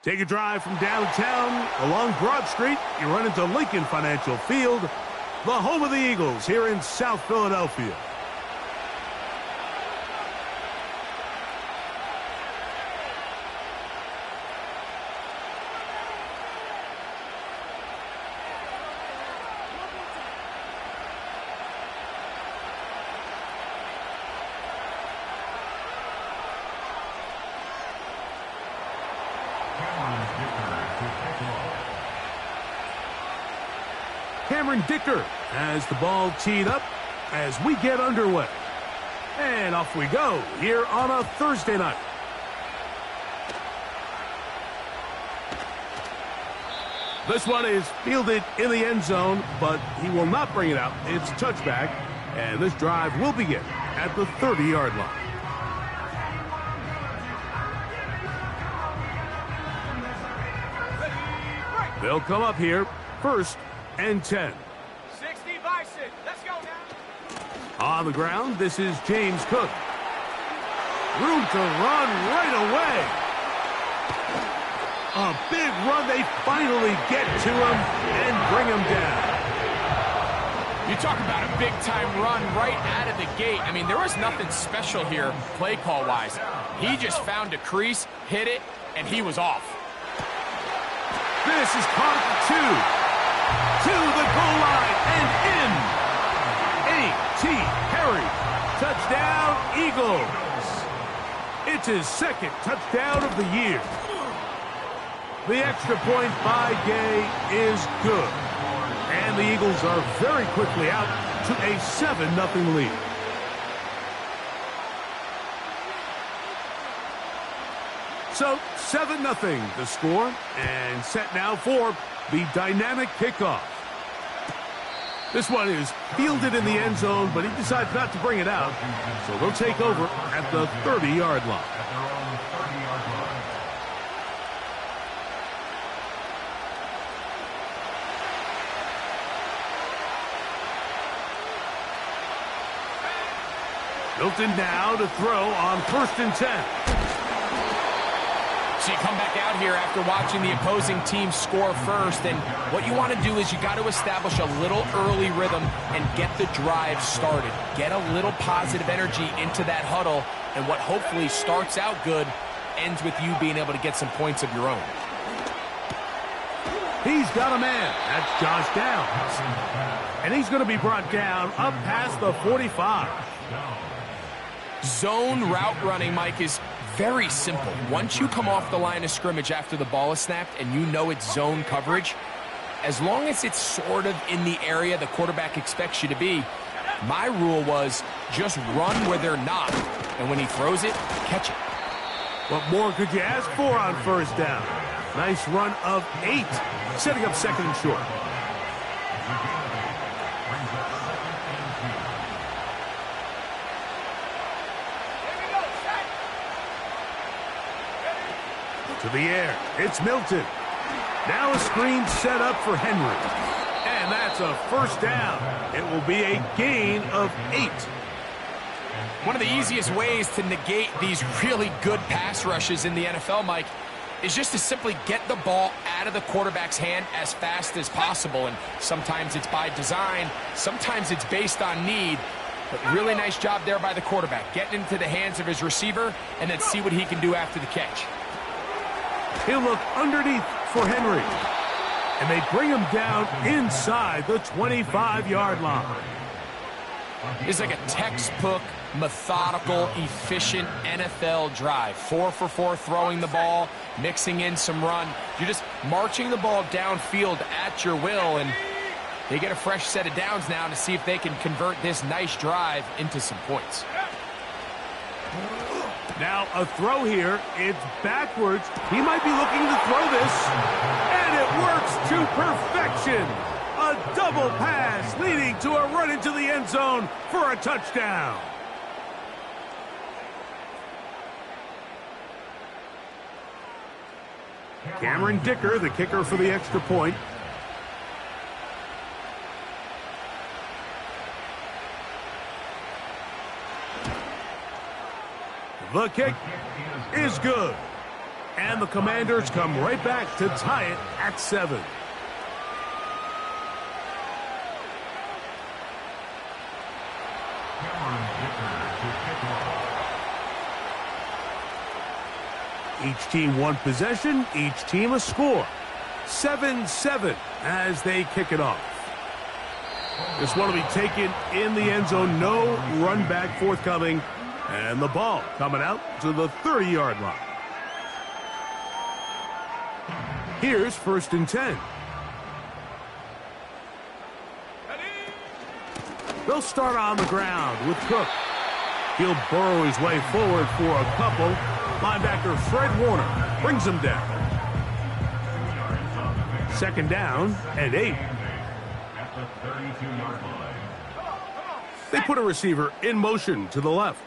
Take a drive from downtown along Broad Street. You run into Lincoln Financial Field, the home of the Eagles here in South Philadelphia. Cameron Dicker has the ball teed up as we get underway. And off we go here on a Thursday night. This one is fielded in the end zone, but he will not bring it out. It's touchback, and this drive will begin at the 30-yard line. They'll come up here first and 10. 60 Bison. Let's go now. On the ground, this is James Cook. Room to run right away. A big run. They finally get to him and bring him down. You talk about a big-time run right out of the gate. I mean, there was nothing special here play call-wise. He just found a crease, hit it, and he was off. This is caught at 2. To the goal line and in. A.T. Perry. Touchdown, Eagles. It's his second touchdown of the year. The extra point by Gay is good. And the Eagles are very quickly out to a 7-0 lead. So 7-0 the score, and set now for the dynamic kickoff. This one is fielded in the end zone, but he decides not to bring it out. So they'll take over at the 30-yard line. Milton now to throw on 1st and 10. So you come back out here after watching the opposing team score first, and what you want to do is you got to establish a little early rhythm and get the drive started. Get a little positive energy into that huddle, and what hopefully starts out good ends with you being able to get some points of your own. He's got a man. That's Josh Downs. And he's going to be brought down up past the 45. Zone route running, Mike, is very simple. Once you come off the line of scrimmage after the ball is snapped and you know it's zone coverage, as long as it's sort of in the area the quarterback expects you to be, my rule was just run where they're not. And when he throws it, catch it. What more could you ask for on 1st down? Nice run of 8, setting up 2nd and short. To the air, it's Milton. Now a screen set up for Henry. And that's a 1st down. It will be a gain of 8. One of the easiest ways to negate these really good pass rushes in the NFL, Mike, is just to simply get the ball out of the quarterback's hand as fast as possible. And sometimes it's by design, sometimes it's based on need. But really nice job there by the quarterback, getting into the hands of his receiver and then see what he can do after the catch. He'll look underneath for Henry. And they bring him down inside the 25-yard line. It's like a textbook, methodical, efficient NFL drive. 4 for 4 throwing the ball, mixing in some run. You're just marching the ball downfield at your will, and they get a fresh set of downs now to see if they can convert this nice drive into some points. Now a throw here. It's backwards. He might be looking to throw this. And it works to perfection. A double pass leading to a run into the end zone for a touchdown. Cameron Dicker, the kicker for the extra point. The kick is good. And the Commanders come right back to tie it at 7. Each team one possession, each team a score. 7-7 as they kick it off. This one will be taken in the end zone. No run back forthcoming. And the ball coming out to the 30-yard line. Here's 1st and 10. They'll start on the ground with Cook. He'll burrow his way forward for a couple. Linebacker Fred Warner brings him down. 2nd down and 8. They put a receiver in motion to the left.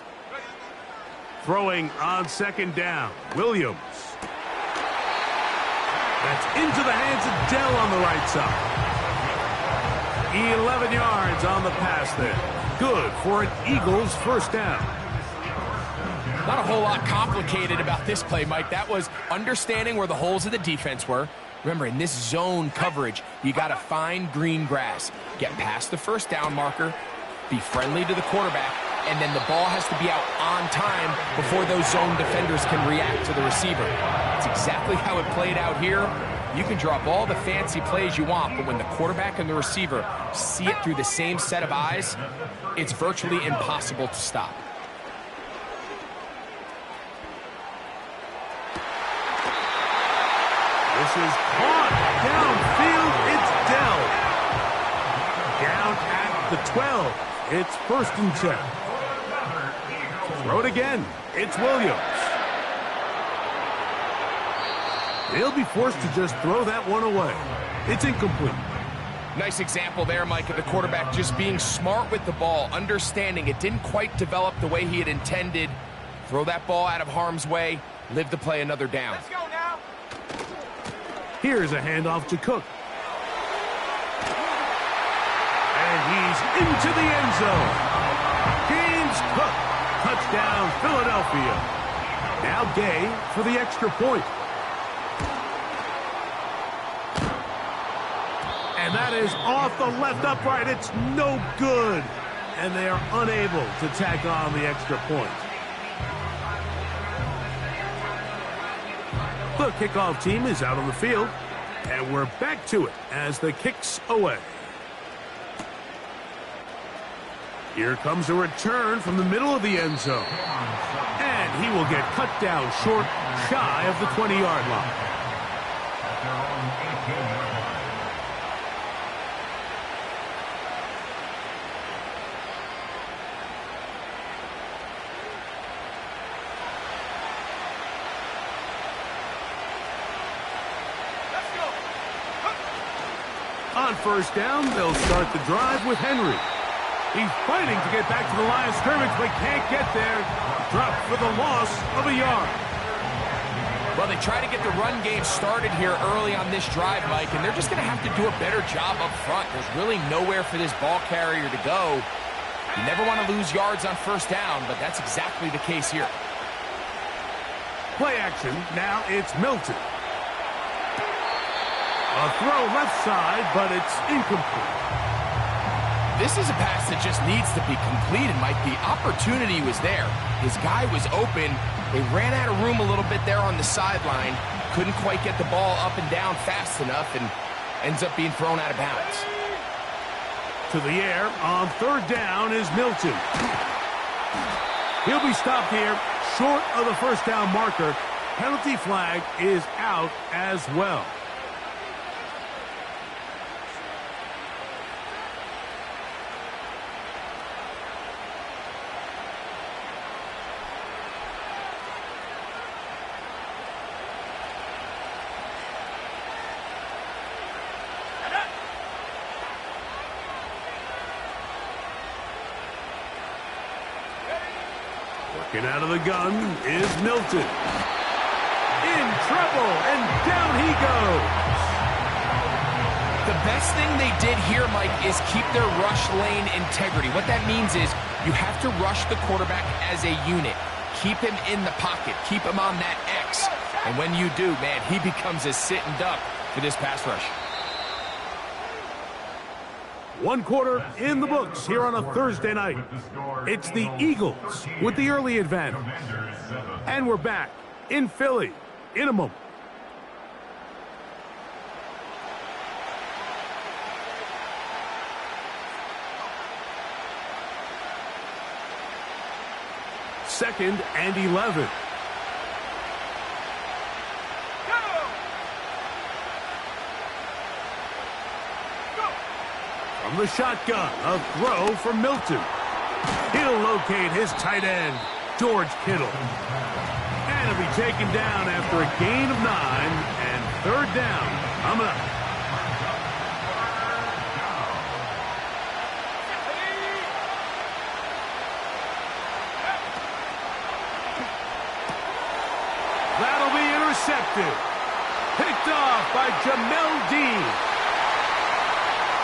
Throwing on 2nd down, Williams. That's into the hands of Dell on the right side. 11 yards on the pass there. Good for an Eagles 1st down. Not a whole lot complicated about this play, Mike. That was understanding where the holes of the defense were. Remember, in this zone coverage, you got to find green grass. Get past the 1st down marker, be friendly to the quarterback, and then the ball has to be out on time before those zone defenders can react to the receiver. That's exactly how it played out here. You can draw up all the fancy plays you want, but when the quarterback and the receiver see it through the same set of eyes, it's virtually impossible to stop. This is caught downfield. It's Dell. Down at the 12. It's 1st and 10. Throw it again. It's Williams. He'll be forced to just throw that one away. It's incomplete. Nice example there, Mike, of the quarterback just being smart with the ball, understanding it didn't quite develop the way he had intended. Throw that ball out of harm's way, live to play another down. Let's go now. Here's a handoff to Cook. And he's into the end zone. James Cook. Touchdown, Philadelphia. Now Gay for the extra point. And that is off the left upright. It's no good. And they are unable to tack on the extra point. The kickoff team is out on the field. And we're back to it as the kick's away. Here comes a return from the middle of the end zone. And he will get cut down short, shy of the 20-yard line. On 1st down, they'll start the drive with Henry. He's fighting to get back to the line of scrimmage, but can't get there. Dropped for the loss of a yard. Well, they try to get the run game started here early on this drive, Mike, and they're just going to have to do a better job up front. There's really nowhere for this ball carrier to go. You never want to lose yards on 1st down, but that's exactly the case here. Play action. Now it's Milton. A throw left side, but it's incomplete. This is a pass that just needs to be completed, Mike. The opportunity was there. His guy was open. They ran out of room a little bit there on the sideline. Couldn't quite get the ball up and down fast enough, and ends up being thrown out of bounds. To the air on 3rd down is Milton. He'll be stopped here short of the 1st down marker. Penalty flag is out as well. Working out of the gun is Milton. In trouble, and down he goes. The best thing they did here, Mike, is keep their rush lane integrity. What that means is you have to rush the quarterback as a unit. Keep him in the pocket. Keep him on that X. And when you do, man, he becomes a sitting duck for this pass rush. One quarter in the books here on a Thursday night. It's the Eagles with the early advantage. And we're back in Philly in a moment. Second and 11. From the shotgun, a throw from Milton. He'll locate his tight end, George Kittle. And he'll be taken down after a gain of 9 and third down coming up. That'll be intercepted. Picked off by Jamel Dean.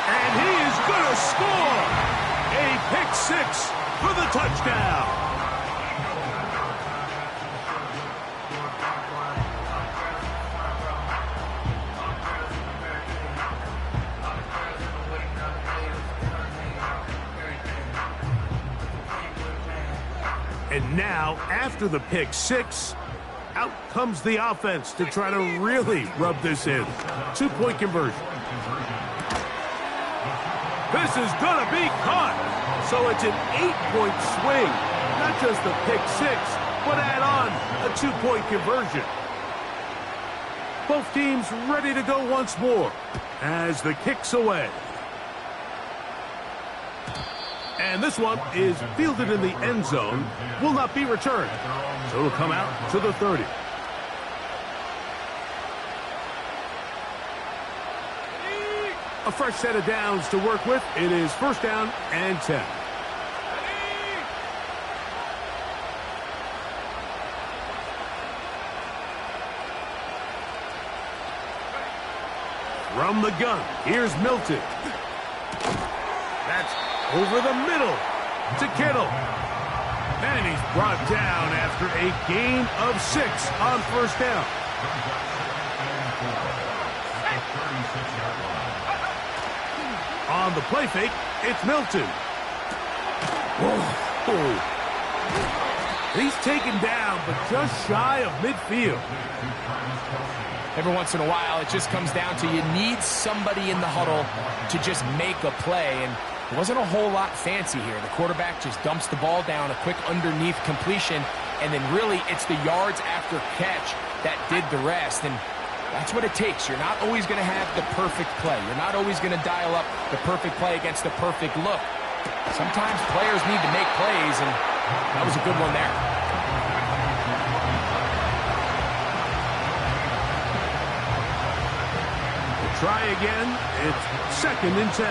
And he is going to score. A pick 6 for the touchdown. And now, after the pick 6, out comes the offense to try to really rub this in. 2-point conversion. This is going to be caught. So it's an 8-point swing. Not just the pick 6, but add on a 2-point conversion. Both teams ready to go once more as the kick's away. And this one is fielded in the end zone. Will not be returned. So it'll come out to the 30. A fresh set of downs to work with. It is first down and 10. From the gun, here's Milton. That's over the middle to Kittle. And he's brought down after a gain of 6 on first down. On the play fake, it's Milton. Whoa. He's taken down, but just shy of midfield. Every once in a while, it just comes down to you need somebody in the huddle to just make a play. And it wasn't a whole lot fancy here. The quarterback just dumps the ball down, a quick underneath completion, and then really it's the yards after catch that did the rest. And that's what it takes. You're not always going to have the perfect play. You're not always going to dial up the perfect play against the perfect look. Sometimes players need to make plays, and that was a good one there. We'll try again. It's second and 10.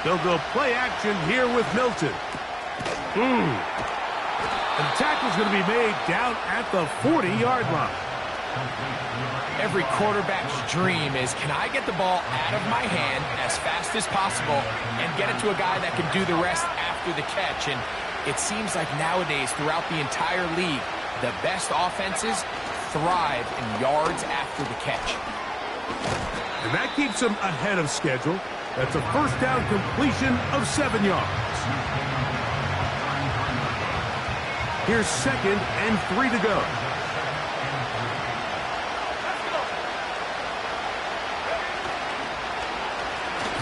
They'll go play action here with Milton. And the tackle's going to be made down at the 40-yard line. Every quarterback's dream is, can I get the ball out of my hand as fast as possible and get it to a guy that can do the rest after the catch? And it seems like nowadays, throughout the entire league, the best offenses thrive in yards after the catch. And that keeps them ahead of schedule. That's a first down completion of 7 yards. Here's second and 3 to go.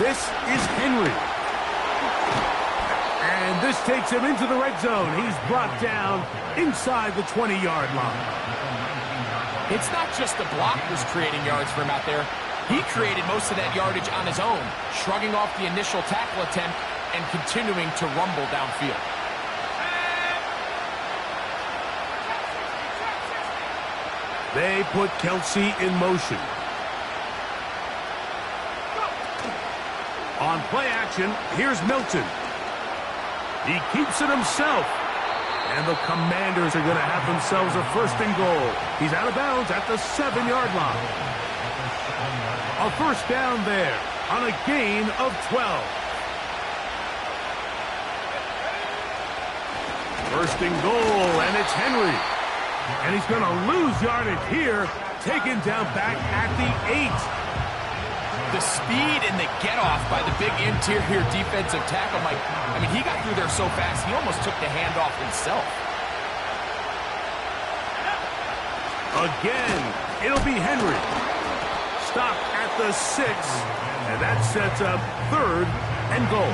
This is Henry. And this takes him into the red zone. He's brought down inside the 20-yard line. It's not just the blockers creating yards for him out there. He created most of that yardage on his own, shrugging off the initial tackle attempt and continuing to rumble downfield. They put Kelsey in motion. On play action, here's Milton. He keeps it himself. And the Commanders are going to have themselves a first and goal. He's out of bounds at the 7-yard line. A first down there on a gain of 12. First and goal, and it's Henry. And he's going to lose yardage here, taken down back at the 8. The speed and the get-off by the big interior defensive tackle, Mike. I mean, he got through there so fast, he almost took the handoff himself. Again, it'll be Henry. Stop at the 6, and that sets up 3rd and goal.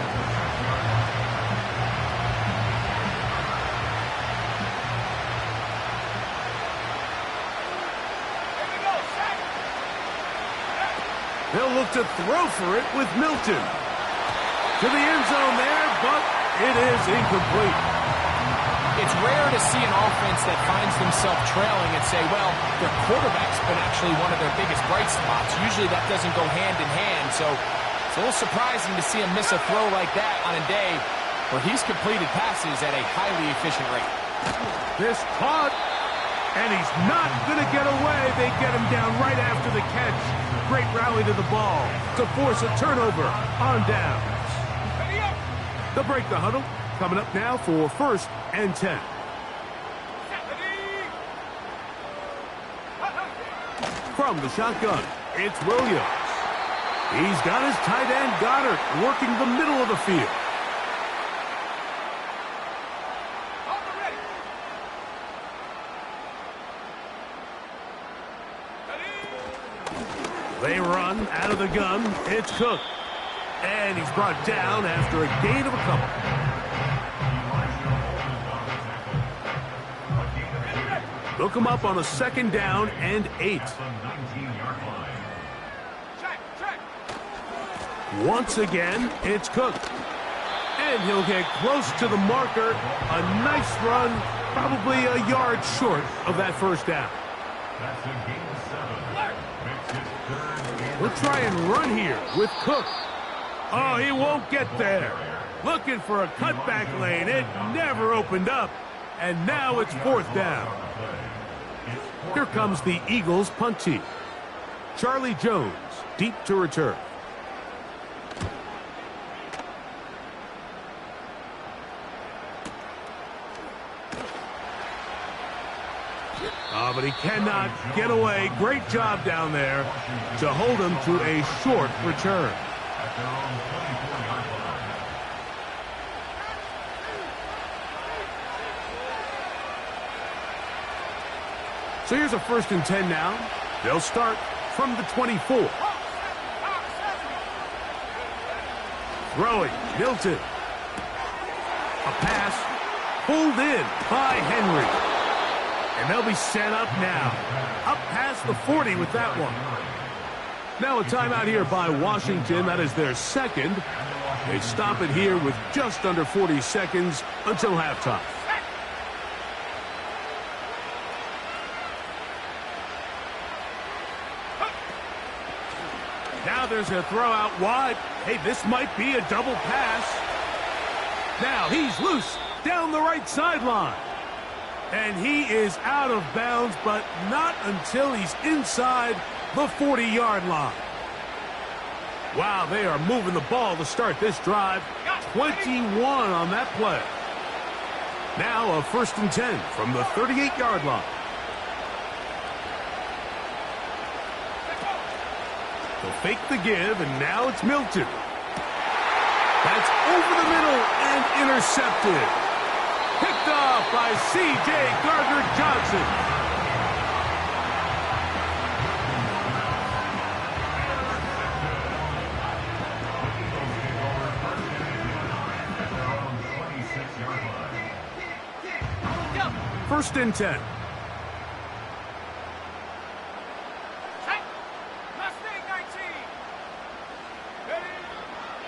They'll look to throw for it with Milton. To the end zone there, but it is incomplete. It's rare to see an offense that finds themselves trailing and say, well, their quarterback's been actually one of their biggest bright spots. Usually that doesn't go hand in hand, so it's a little surprising to see him miss a throw like that on a day where he's completed passes at a highly efficient rate. This caught, and he's not going to get away. They get him down right after the catch. Great rally to the ball to force a turnover on downs. They'll break the huddle. Coming up now for 1st and 10. From the shotgun, it's Williams. He's got his tight end Goddard working the middle of the field. They run out of the gun. It's Cook. And he's brought down after a gain of a couple. Look him up on a 2nd down and 8. Once again, it's Cook. And he'll get close to the marker. A nice run, probably a yard short of that 1st down. We'll try and run here with Cook. Oh, he won't get there. Looking for a cutback lane. It never opened up. And now it's 4th down. Here comes the Eagles punt team. Charlie Jones, deep to return. But he cannot get away. Great job down there to hold him to a short return. So here's a 1st and 10 now. They'll start from the 24. Throwing, Milton. A pass pulled in by Henry. And they'll be set up now. Up past the 40 with that one. Now a timeout here by Washington. That is their 2nd. They stop it here with just under 40 seconds until halftime. Now there's a throw out wide. Hey, this might be a double pass. Now he's loose down the right sideline. And he is out of bounds, but not until he's inside the 40-yard line. Wow, they are moving the ball to start this drive. 21 on that play. Now a 1st and 10 from the 38-yard line. They'll fake the give, and now it's Milton. That's over the middle and intercepted. Picked off by C.J. Gardner-Johnson. First and 10.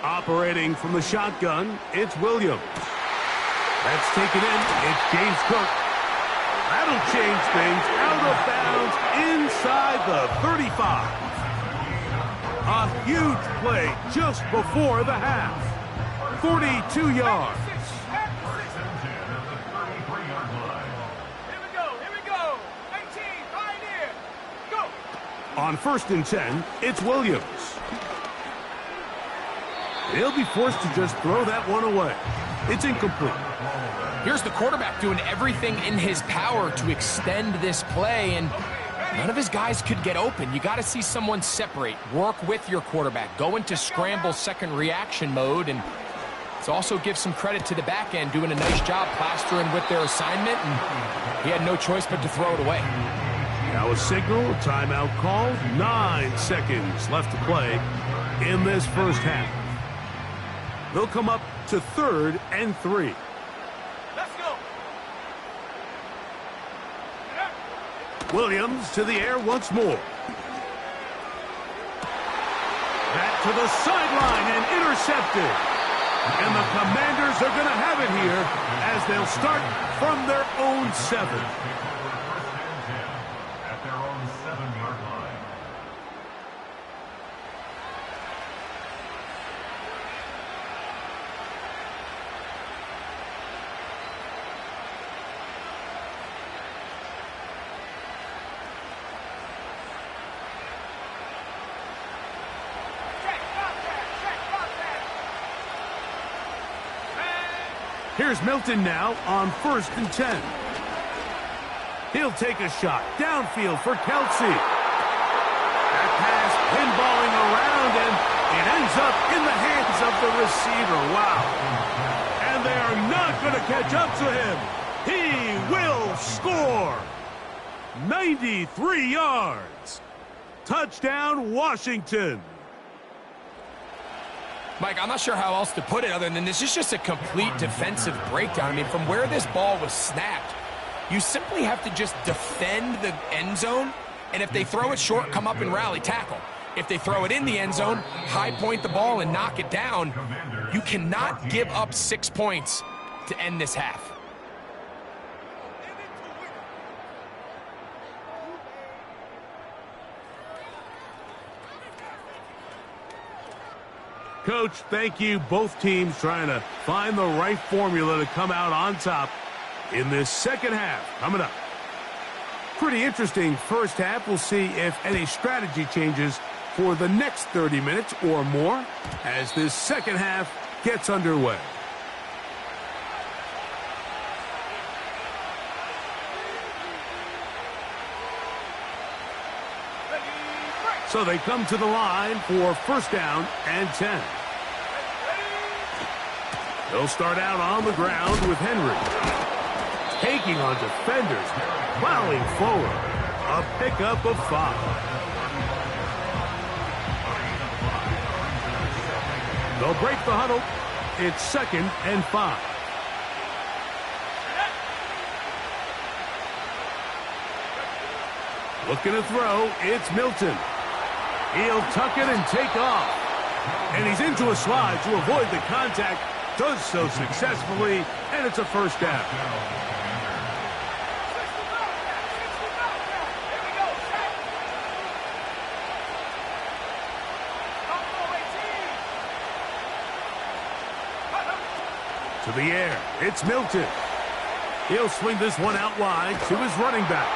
Operating from the shotgun, it's Williams. That's taken in. It's James Cook. That'll change things. Out of bounds inside the 35. A huge play just before the half. 42 yards. Here we go. 19, Pioneer. Go. On 1st and 10, it's Williams. He'll be forced to just throw that one away. It's incomplete. Here's the quarterback doing everything in his power to extend this play, and none of his guys could get open. You got to see someone separate, work with your quarterback, go into scramble second reaction mode, and let's also give some credit to the back end doing a nice job plastering with their assignment, and he had no choice but to throw it away. Now a signal, timeout called. 9 seconds left to play in this first half. They'll come up to 3rd and 3. Let's go. Williams to the air once more. Back to the sideline and intercepted. And the Commanders are going to have it here as they'll start from their own 7. At their own 7-yard line. Here's Milton now on 1st and 10. He'll take a shot downfield for Kelsey. That pass pinballing around, and it ends up in the hands of the receiver. Wow. And they are not going to catch up to him. He will score. 93 yards. Touchdown, Washington. Mike, I'm not sure how else to put it other than this is just a complete defensive breakdown. I mean, from where this ball was snapped, you simply have to just defend the end zone, and if they throw it short, come up and rally tackle. If they throw it in the end zone, high point the ball and knock it down. You cannot give up 6 points to end this half. Coach, thank you. Both teams trying to find the right formula to come out on top in this second half. Coming up. Pretty interesting first half. We'll see if any strategy changes for the next 30 minutes or more as this second half gets underway. So they come to the line for 1st down and 10. They'll start out on the ground with Henry. Taking on defenders, plowing forward. A pickup of 5. They'll break the huddle. It's 2nd and 5. Looking to throw, it's Milton. He'll tuck it and take off. And he's into a slide to avoid the contact. Does so successfully, and it's a 1st down. To the air, it's Milton. He'll swing this one out wide to his running back.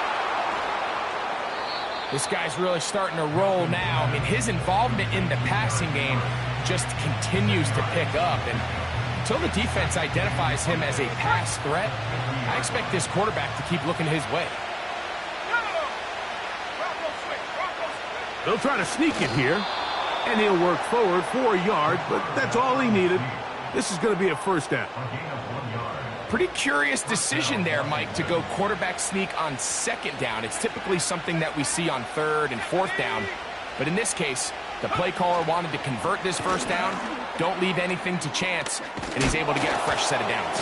This guy's really starting to roll now. I mean, his involvement in the passing game just continues to pick up. And until the defense identifies him as a pass threat, I expect this quarterback to keep looking his way. They'll try to sneak it here, and he'll work forward for a yard, but that's all he needed. This is going to be a 1st down. Pretty curious decision there, Mike, to go quarterback sneak on 2nd down. It's typically something that we see on 3rd and 4th down. But in this case, the play caller wanted to convert this 1st down, don't leave anything to chance, and he's able to get a fresh set of downs.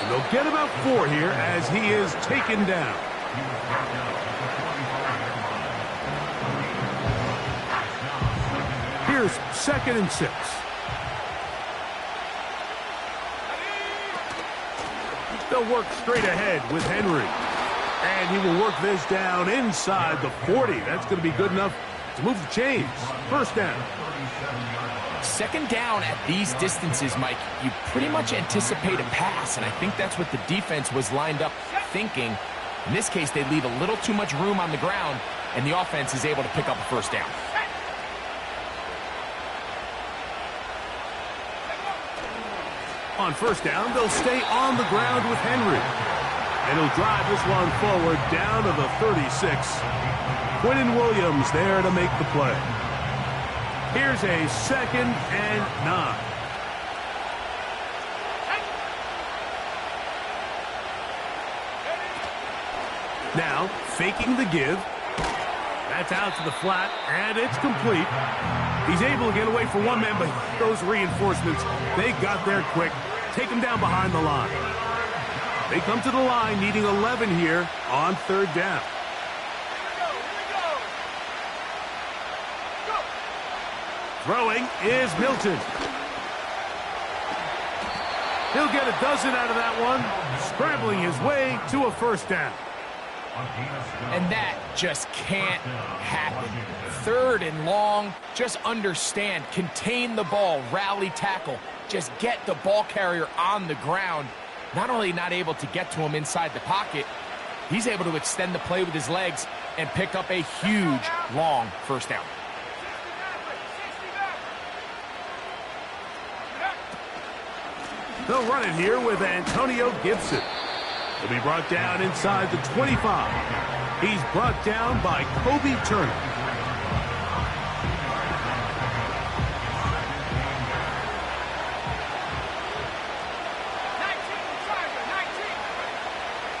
And they'll get about 4 here as he is taken down. Here's 2nd and 6. They'll work straight ahead with Henry. And he will work this down inside the 40. That's going to be good enough to move the chains. 1st down. 2nd down at these distances, Mike, you pretty much anticipate a pass, and I think that's what the defense was lined up thinking. In this case, they leave a little too much room on the ground, and the offense is able to pick up a 1st down. On first down, they'll stay on the ground with Henry. And he'll drive this one forward down to the 36. Quinnen Williams there to make the play. Here's a 2nd and 9. Now, faking the give. That's out to the flat, and it's complete. He's able to get away from one man, but those reinforcements, they got there quick. Take him down behind the line. They come to the line needing 11 here on 3rd down. Throwing is Milton. He'll get a dozen out of that one, scrambling his way to a 1st down. And that just can't happen. 3rd and long, just understand, contain the ball, rally tackle, just get the ball carrier on the ground. Not only not able to get to him inside the pocket, he's able to extend the play with his legs and pick up a huge, long 1st down. They'll run it here with Antonio Gibson. He'll be brought down inside the 25. He's brought down by Kobe Turner.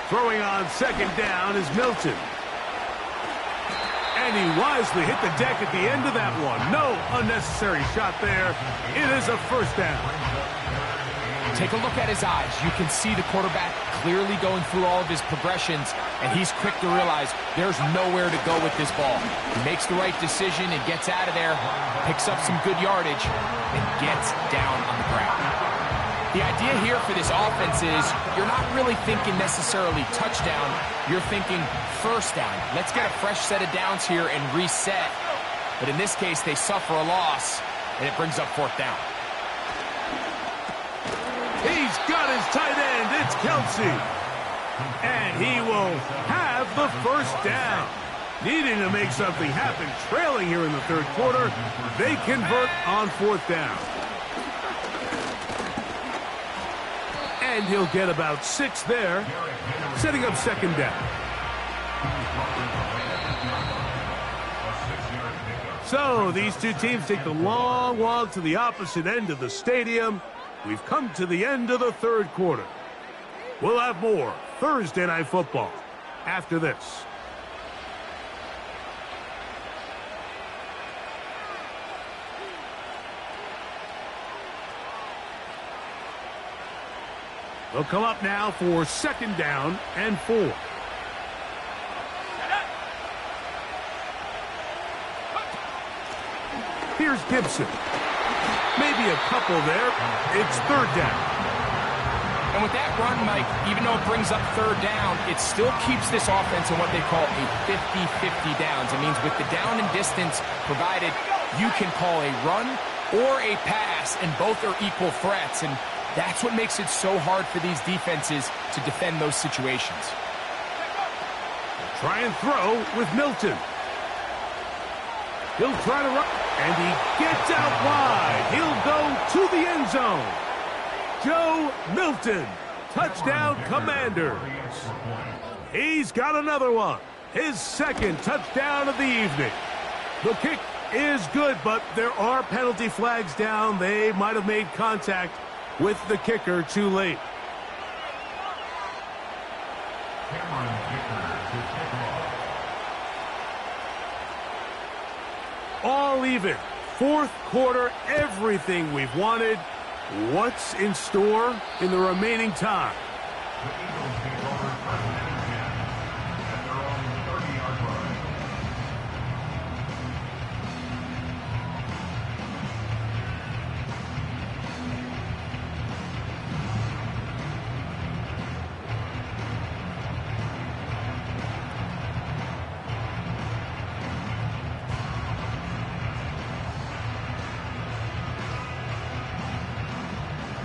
Throwing on 2nd down is Milton. And he wisely hit the deck at the end of that one. No unnecessary shot there. It is a 1st down. Take a look at his eyes. You can see the quarterback clearly going through all of his progressions, and he's quick to realize there's nowhere to go with this ball. He makes the right decision and gets out of there, picks up some good yardage, and gets down on the ground. The idea here for this offense is you're not really thinking necessarily touchdown. You're thinking 1st down. Let's get a fresh set of downs here and reset. But in this case, they suffer a loss, and it brings up 4th down. He's got his tight end. It's Kelsey. And he will have the 1st down. Needing to make something happen, trailing here in the 3rd quarter. They convert on 4th down. And he'll get about 6 there, setting up 2nd down. So these two teams take the long walk to the opposite end of the stadium. We've come to the end of the 3rd quarter. We'll have more Thursday Night Football after this. They'll come up now for 2nd down and 4. Here's Gibson. Maybe a couple there. It's 3rd down. And with that run, Mike, even though it brings up 3rd down, it still keeps this offense in what they call a 50-50 downs. It means with the down and distance provided, you can call a run or a pass, and both are equal threats. And that's what makes it so hard for these defenses to defend those situations. Try and throw with Milton. He'll try to run, and he gets out wide. He'll go to the end zone. Joe Milton, touchdown Commanders. He's got another one. His 2nd touchdown of the evening. The kick is good, but there are penalty flags down. They might have made contact with the kicker too late. All even. 4th quarter, everything we've wanted. What's in store in the remaining time?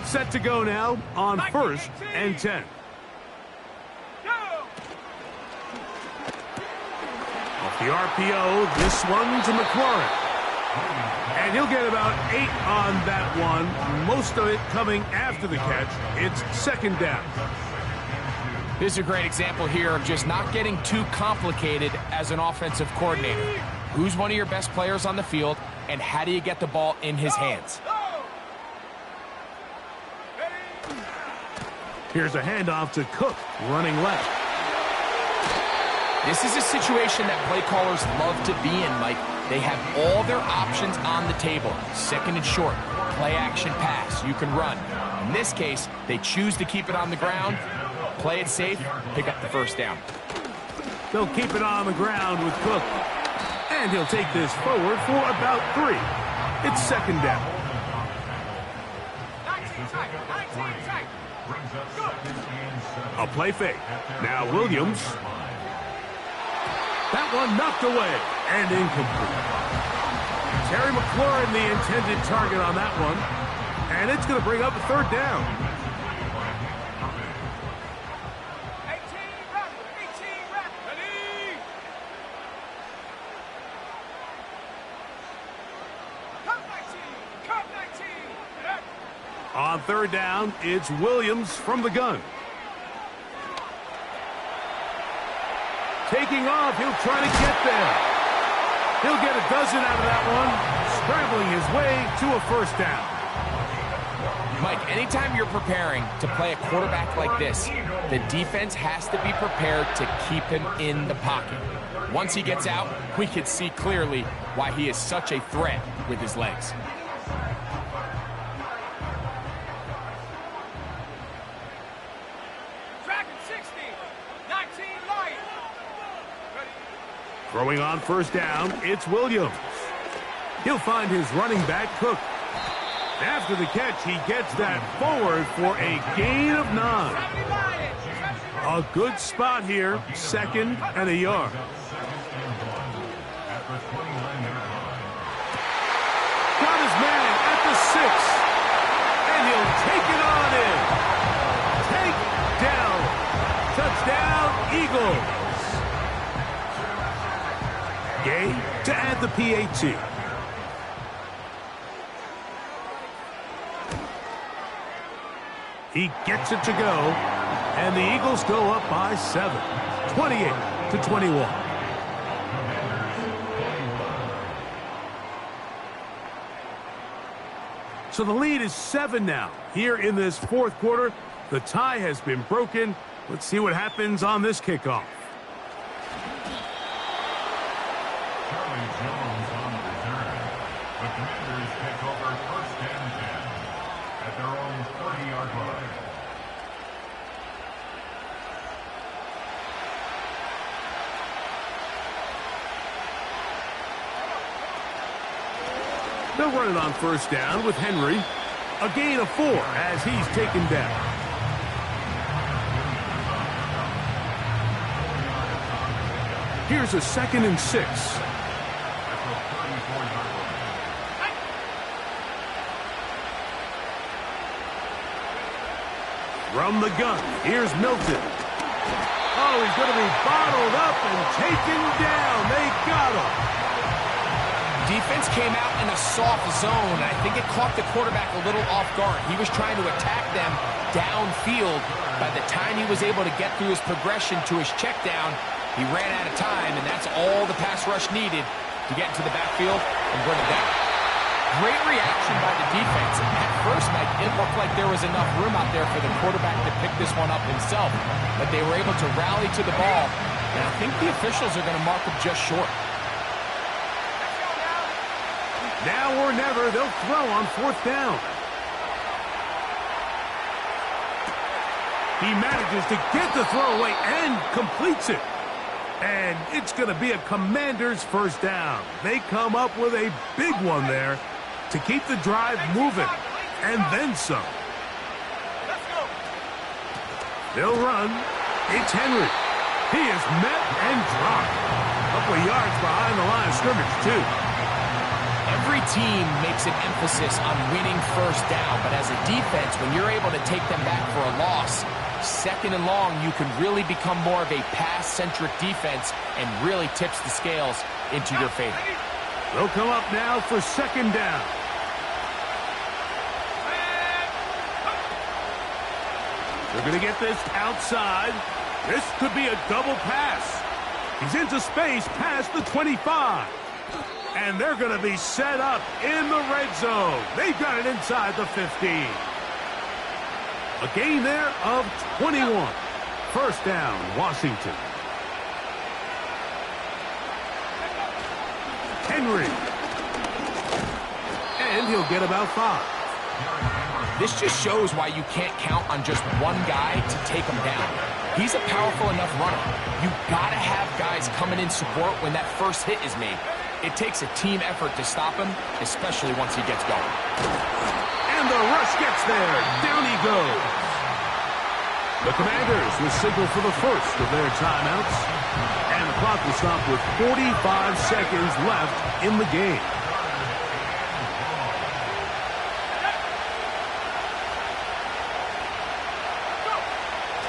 Set to go now on 1st and 10. Off the RPO, this one to McLaurin. And he'll get about 8 on that one, most of it coming after the catch. It's second down. This is a great example here of just not getting too complicated as an offensive coordinator. Who's one of your best players on the field, and how do you get the ball in his hands? Here's a handoff to Cook, running left. This is a situation that play callers love to be in, Mike. They have all their options on the table. Second and short, play action pass, you can run. In this case, they choose to keep it on the ground, play it safe, pick up the first down. They'll keep it on the ground with Cook. And he'll take this forward for about 3. It's second down. 19 tight, 19 tight. A play fake. Now Williams. That one knocked away and incomplete. Terry McLaurin, the intended target on that one. And it's going to bring up a third down. 18 run, 18 run. Ready? Come 19, come 19. On third down, it's Williams from the gun. Taking off, he'll try to get there. He'll get a dozen out of that one, scrambling his way to a first down. Mike, anytime you're preparing to play a quarterback like this, the defense has to be prepared to keep him in the pocket. Once he gets out, we can see clearly why he is such a threat with his legs. Dragon 60, 19 light. Throwing on first down, it's Williams. He'll find his running back, Cook. After the catch, he gets that forward for a gain of 9. A good spot here, second and a yard. Got his man at the 6, and he'll take it on in. Take down. Touchdown, Eagles. Gay to add the PAT. He gets it to go, and the Eagles go up by 7, 28-21. So the lead is 7 now. Here in this fourth quarter, the tie has been broken. Let's see what happens on this kickoff. Charlie Jones on the return. The Commanders take over first and 10 at their own 30-yard line. They'll run it on first down with Henry. A gain of 4 as he's taken down. Here's a 2nd and 6. From the gun, here's Milton. Oh, he's going to be bottled up and taken down. They got him. Defense came out in a soft zone, and I think it caught the quarterback a little off guard. He was trying to attack them downfield. By the time he was able to get through his progression to his check down, he ran out of time, and that's all the pass rush needed to get into the backfield and bring it down. Great reaction by the defense. At first, Mike, it looked like there was enough room out there for the quarterback to pick this one up himself, but they were able to rally to the ball, and I think the officials are going to mark him just short. Now or never, they'll throw on fourth down. He manages to get the throw away and completes it. And it's going to be a Commanders first down. They come up with a big one there to keep the drive moving. And then some. They'll run. It's Henry. He is met and dropped. A couple of yards behind the line of scrimmage, too. Every team makes an emphasis on winning first down, but as a defense, when you're able to take them back for a loss, second and long, you can really become more of a pass-centric defense and really tips the scales into your favor. They'll come up now for second down. They're going to get this outside. This could be a double pass. He's into space past the 25. And they're going to be set up in the red zone. They've got it inside the 15. A gain there of 21. First down, Washington. Henry. And he'll get about 5. This just shows why you can't count on just one guy to take him down. He's a powerful enough runner. You gotta have guys coming in support when that first hit is made. It takes a team effort to stop him, especially once he gets going. And the rush gets there. Down he goes. The Commanders will signal for the first of their timeouts. And the clock will stop with 45 seconds left in the game.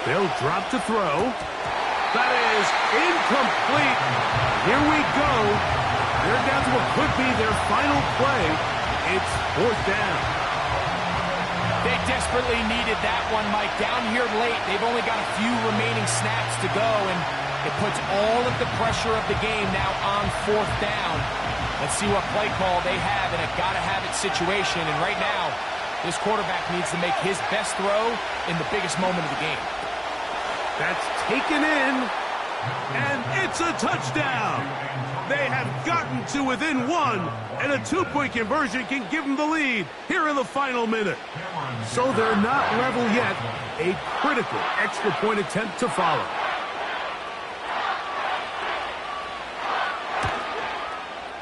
They'll drop to throw. That is incomplete. Here we go. They're down to what could be their final play. It's fourth down. They desperately needed that one, Mike. Down here late, they've only got a few remaining snaps to go, and it puts all of the pressure of the game now on fourth down. Let's see what play call they have in a gotta-have-it situation, and right now, this quarterback needs to make his best throw in the biggest moment of the game. That's taken in, and it's a touchdown. They have gotten to within 1, and a 2-point conversion can give them the lead here in the final minute. So they're not level yet. A critical extra point attempt to follow.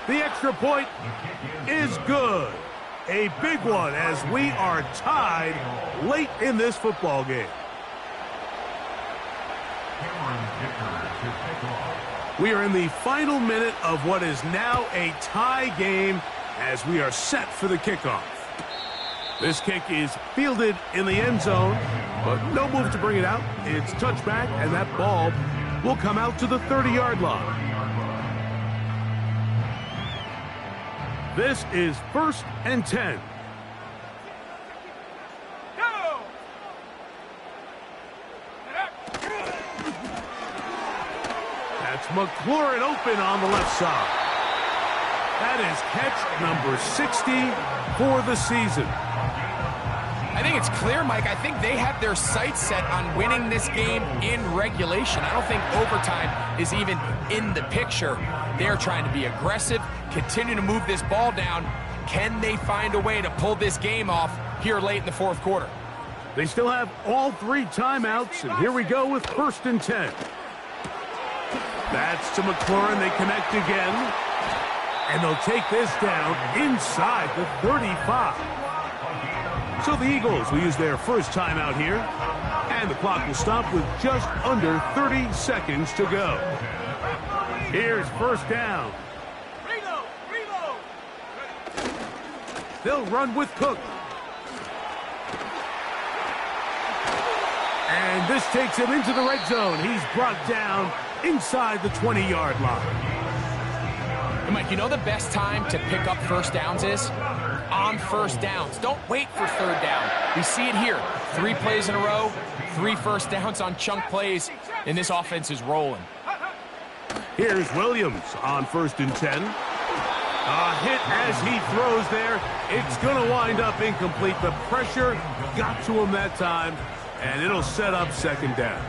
The extra point is good. A big one as we are tied late in this football game. We are in the final minute of what is now a tie game as we are set for the kickoff. This kick is fielded in the end zone, but no move to bring it out. It's touchback, and that ball will come out to the 30-yard line. This is 1st and 10. That's McLaurin open on the left side. That is catch number 60 for the season. I think it's clear, Mike. I think they have their sights set on winning this game in regulation. I don't think overtime is even in the picture. They're trying to be aggressive, continue to move this ball down. Can they find a way to pull this game off here late in the fourth quarter? They still have all 3 timeouts, and here we go with 1st and 10. That's to McLaurin. They connect again. And they'll take this down inside the 35. So the Eagles will use their first timeout here. And the clock will stop with just under 30 seconds to go. Here's first down. Reload! They'll run with Cook. And this takes him into the red zone. He's brought down inside the 20-yard line. And Mike, you know the best time to pick up first downs is? On first downs. Don't wait for third down. We see it here. 3 plays in a row, 3 first downs on chunk plays, and this offense is rolling. Here's Williams on 1st and 10. A hit as he throws there. It's going to wind up incomplete. The pressure got to him that time, and it'll set up second down.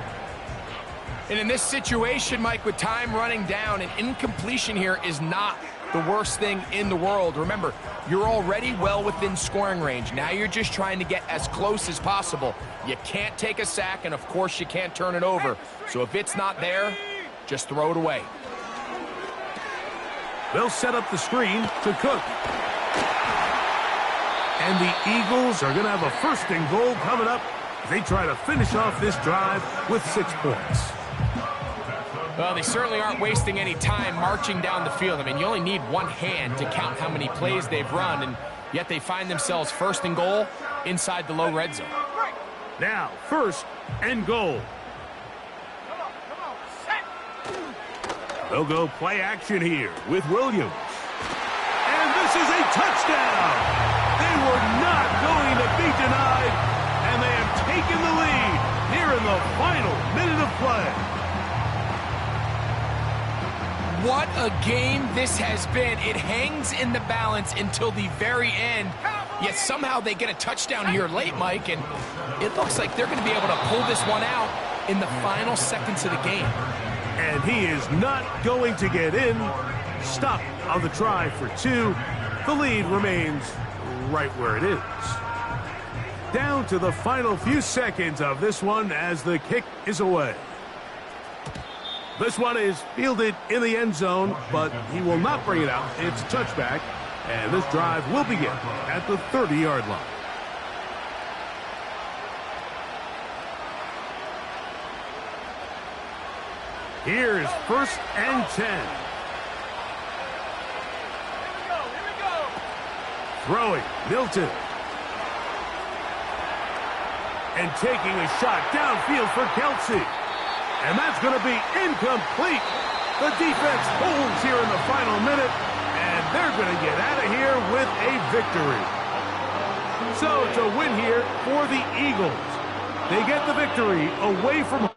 And in this situation, Mike, with time running down, an incompletion here is not the worst thing in the world. Remember, you're already well within scoring range. Now you're just trying to get as close as possible. You can't take a sack, and of course you can't turn it over. So if it's not there, just throw it away. They'll set up the screen to Cook. And the Eagles are going to have a 1st and goal coming up. They try to finish off this drive with 6 points. Well, they certainly aren't wasting any time marching down the field. I mean, you only need one hand to count how many plays they've run, and yet they find themselves 1st and goal inside the low red zone. Now, 1st and goal. Come on, set. They'll go play action here with Williams. This is a touchdown. They were not going to be denied, and they have taken the lead here in the final minute of play. What a game this has been. It hangs in the balance until the very end, yet somehow they get a touchdown here late, Mike, and it looks like they're going to be able to pull this one out in the final seconds of the game. And he is not going to get in. Stop on the try for 2. The lead remains right where it is. Down to the final few seconds of this one as the kick is away. This one is fielded in the end zone, but he will not bring it out. It's a touchback, and this drive will begin at the 30-yard line. Here's 1st and 10. Here we go. Throwing, Milton. And taking a shot downfield for Kelsey. And that's going to be incomplete. The defense holds here in the final minute, and they're going to get out of here with a victory. So it's a win here for the Eagles. They get the victory away from home.